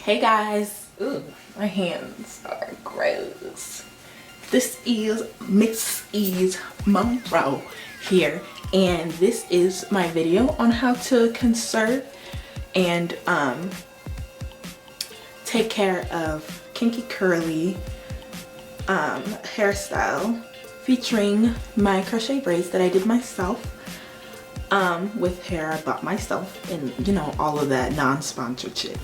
Hey guys, ooh, my hands are gross. This is Mrs. Monroe here, and this is my video on how to conserve and take care of kinky curly hairstyle featuring my crochet braids that I did myself with hair I bought myself, and you know, all of that non-sponsored shit.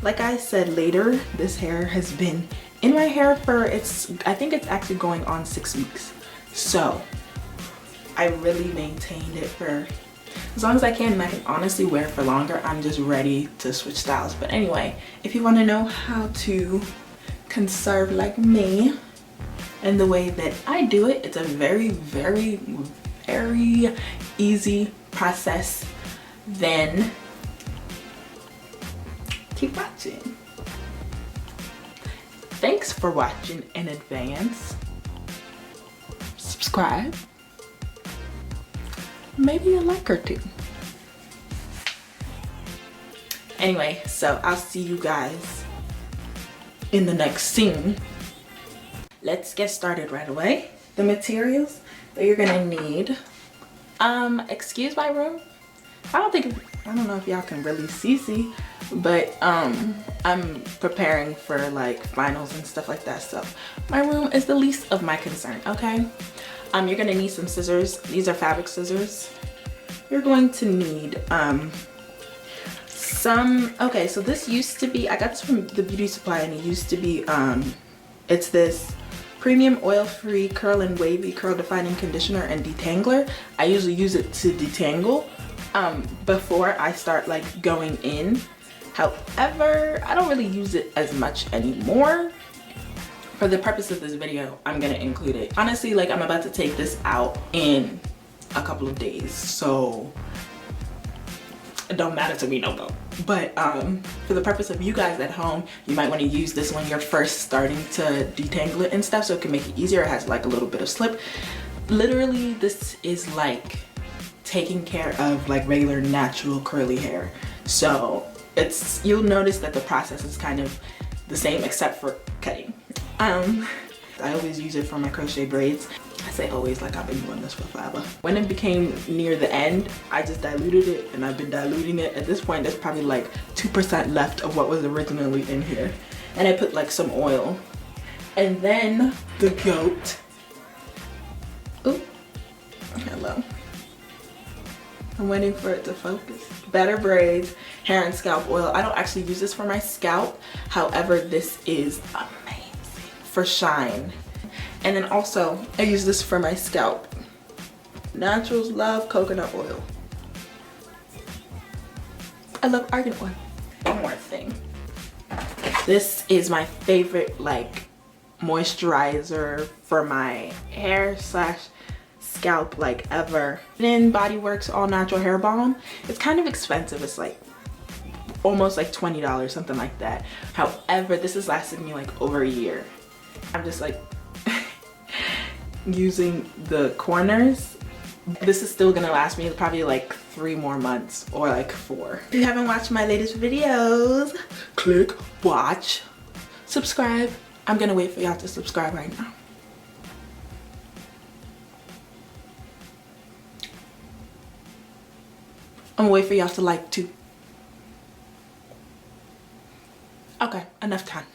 Like I said, later, this hair has been in my hair for I think it's actually going on 6 weeks. So I really maintained it for as long as I can, and I can honestly wear it for longer. I'm just ready to switch styles. But anyway, if you want to know how to conserve like me and the way that I do it, it's a very easy process. Then keep watching. Thanks for watching in advance. Subscribe. Maybe a like or two. Anyway, so I'll see you guys in the next scene. Let's get started right away. The materials that you're gonna need. Excuse my room. I don't know if y'all can really see, but I'm preparing for like finals and stuff like that, so my room is the least of my concern. Okay, you're gonna need some scissors. These are fabric scissors. You're going to need okay, so this used to be, I got this from the beauty supply, and it used to be it's this premium oil-free curl and wavy curl defining conditioner and detangler. I usually use it to detangle before I start like going in. However, I don't really use it as much anymore. For the purpose of this video, I'm gonna include it. Honestly, like, I'm about to take this out in a couple of days, so it don't matter to me no more. But for the purpose of you guys at home, you might want to use this when you're first starting to detangle it and stuff, so it can make it easier. It has like a little bit of slip. Literally, this is like taking care of like regular natural curly hair. So you'll notice that the process is kind of the same except for cutting. I always use it for my crochet braids. I say always like I've been doing this for forever. When it became near the end, I just diluted it, and I've been diluting it. At this point, there's probably like 2% left of what was originally in here. And I put like some oil. And then the goat. Ooh, hello. I'm waiting for it to focus. Better braids, hair and scalp oil. I don't actually use this for my scalp. However, this is amazing for shine. And then also, I use this for my scalp. Naturals love coconut oil. I love argan oil. One more thing. This is my favorite like moisturizer for my hair / scalp like ever. Then Body Works All Natural Hair Balm. It's kind of expensive. It's like almost like $20, something like that. However, this has lasted me like over a year. I'm just like using the corners. This is still gonna last me probably like 3 more months or like 4. If you haven't watched my latest videos, click watch, subscribe. I'm gonna wait for y'all to subscribe right now. I'm gonna wait for y'all to like too. Okay, enough time.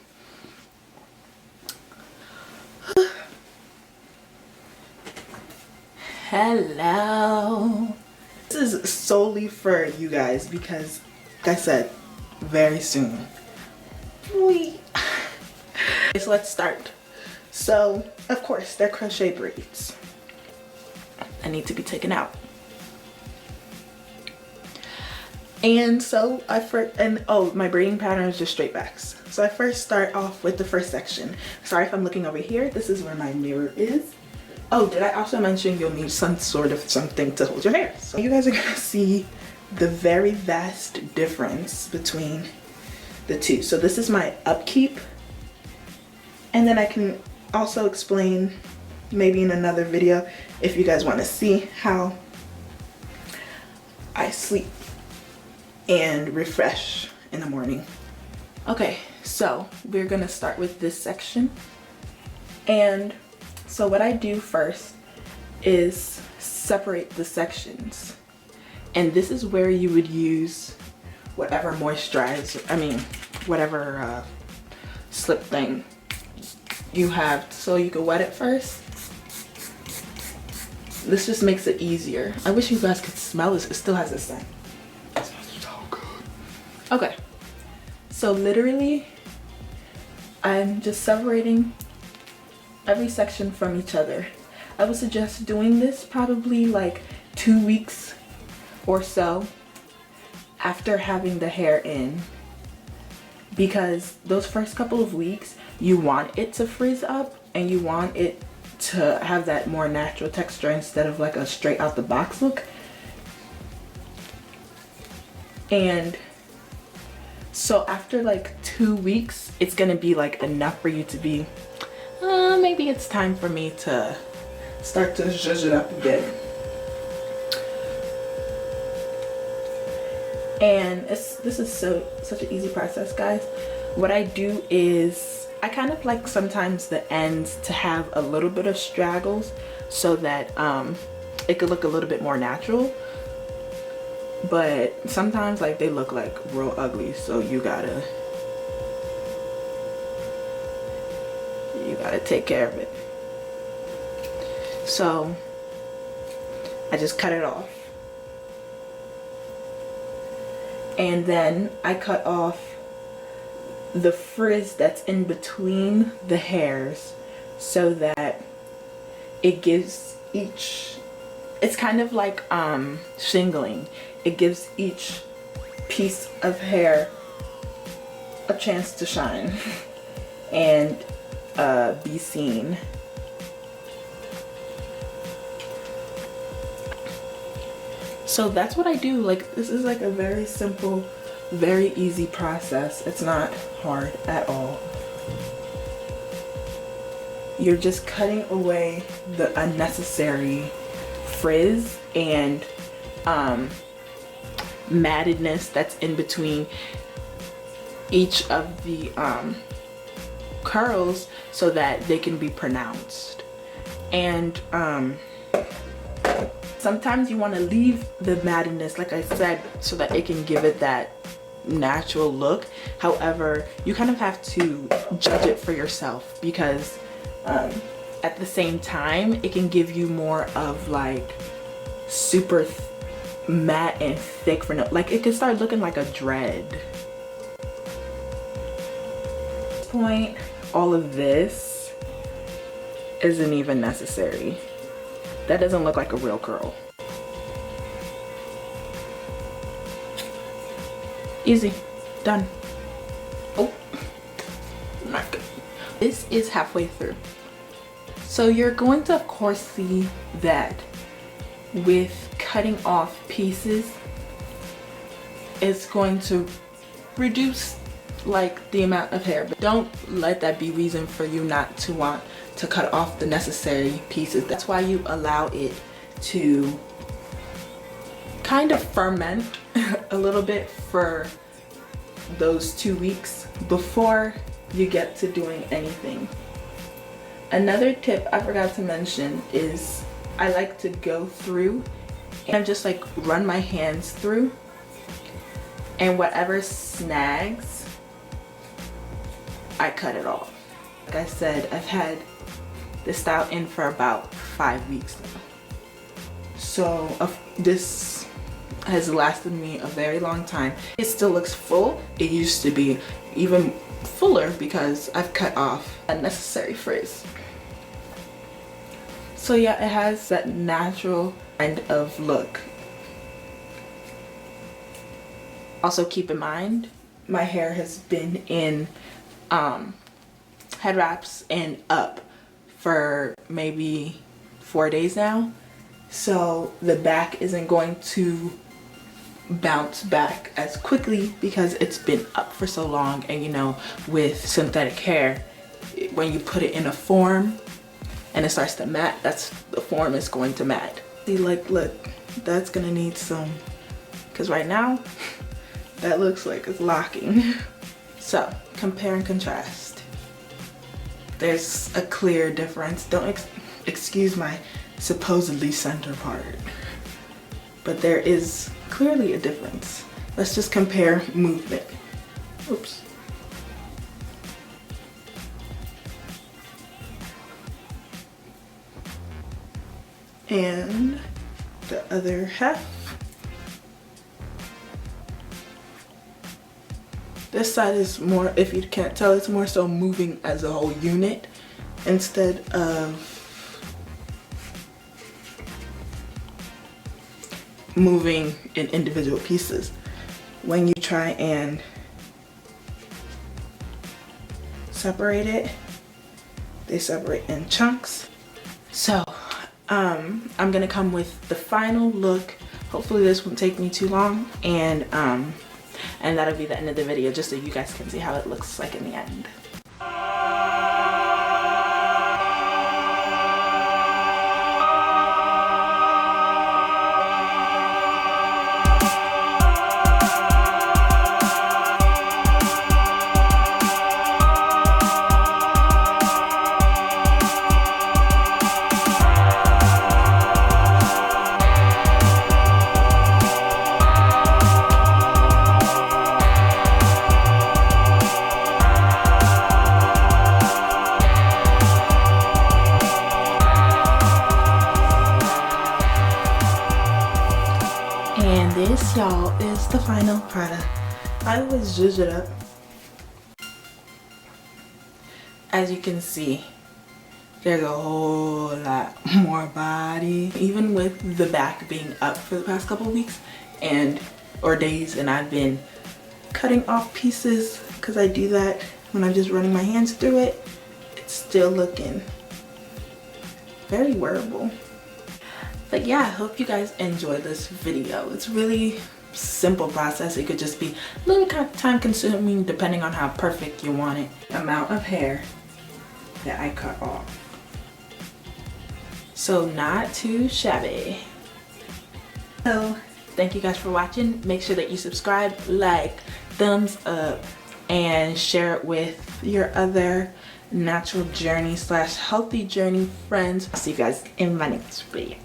Hello. This is solely for you guys because, like I said, very soon. Okay, so let's start. So, of course, they're crochet braids. I need to be taken out. And so my braiding pattern is just straight backs. So I first start off with the first section. Sorry if I'm looking over here. This is where my mirror is. Oh, did I also mention you'll need some sort of something to hold your hair. So you guys are gonna see the very vast difference between the two. So this is my upkeep. And then I can also explain maybe in another video if you guys want to see how I sleep and refresh in the morning. Okay, so we're gonna start with this section. And so what I do first is separate the sections. And this is where you would use whatever moisturizer, whatever slip thing you have, so you can wet it first. This just makes it easier. I wish you guys could smell this. It still has a scent. It smells so good. Okay, so literally I'm just separating every section from each other. I would suggest doing this probably like 2 weeks or so after having the hair in, because those first couple of weeks you want it to frizz up and you want it to have that more natural texture instead of like a straight out the box look. And so after like 2 weeks, it's gonna be like enough for you to be maybe it's time for me to start to zhuzh it up again. And this is such an easy process, guys. What I do is I kind of like sometimes the ends to have a little bit of straggles so that it could look a little bit more natural. But sometimes like they look like real ugly, so you gotta take care of it. So I just cut it off. And then I cut off the frizz that's in between the hairs so that it gives each, it's kind of like shingling. It gives each piece of hair a chance to shine and be seen. So that's what I do. Like, this is like a very simple, very easy process. It's not hard at all. You're just cutting away the unnecessary frizz and mattedness that's in between each of the curls so that they can be pronounced. And sometimes you want to leave the mattedness, like I said, so that it can give it that natural look. However, you kind of have to judge it for yourself, because at the same time it can give you more of like super matte and thick for no, like it can start looking like a dread. At this point, all of this isn't even necessary. That doesn't look like a real curl. Easy, done. Oh, not good. This is halfway through. So you're going to of course see that with cutting off pieces, it's going to reduce like the amount of hair, but don't let that be reason for you not to want to cut off the necessary pieces. That's why you allow it to kind of ferment a little bit for those 2 weeks before you get to doing anything. Another tip I forgot to mention is I like to go through and just like run my hands through, and whatever snags, I cut it off. Like I said, I've had this style in for about 5 weeks now. So this has lasted me a very long time. It still looks full. It used to be even fuller because I've cut off unnecessary frizz. So yeah, it has that natural kind of look. Also keep in mind, my hair has been in head wraps and up for maybe 4 days now. So the back isn't going to bounce back as quickly because it's been up for so long. And you know, with synthetic hair, when you put it in a form and it starts to mat, that's the form is going to mat. See, like, look, that's gonna need some, because right now that looks like it's locking. So compare and contrast. There's a clear difference. Don't excuse my supposedly center part, but there is clearly a difference. Let's just compare movement. Oops. And the other half. This side is more, if you can't tell, it's more so moving as a whole unit instead of moving in individual pieces. When you try and separate it, they separate in chunks. So I'm gonna come with the final look. Hopefully this won't take me too long, and that'll be the end of the video, just so you guys can see how it looks like in the end. And this, y'all, is the final product. I always zhuzh it up. As you can see, there's a whole lot more body. Even with the back being up for the past couple weeks or days, and I've been cutting off pieces because I do that when I'm just running my hands through it, it's still looking very wearable. But yeah, I hope you guys enjoyed this video. It's really simple process. It could just be a little time consuming depending on how perfect you want it. Amount of hair that I cut off. So not too shabby. So thank you guys for watching. Make sure that you subscribe, like, thumbs up, and share it with your other natural journey / healthy journey friends. I'll see you guys in my next video.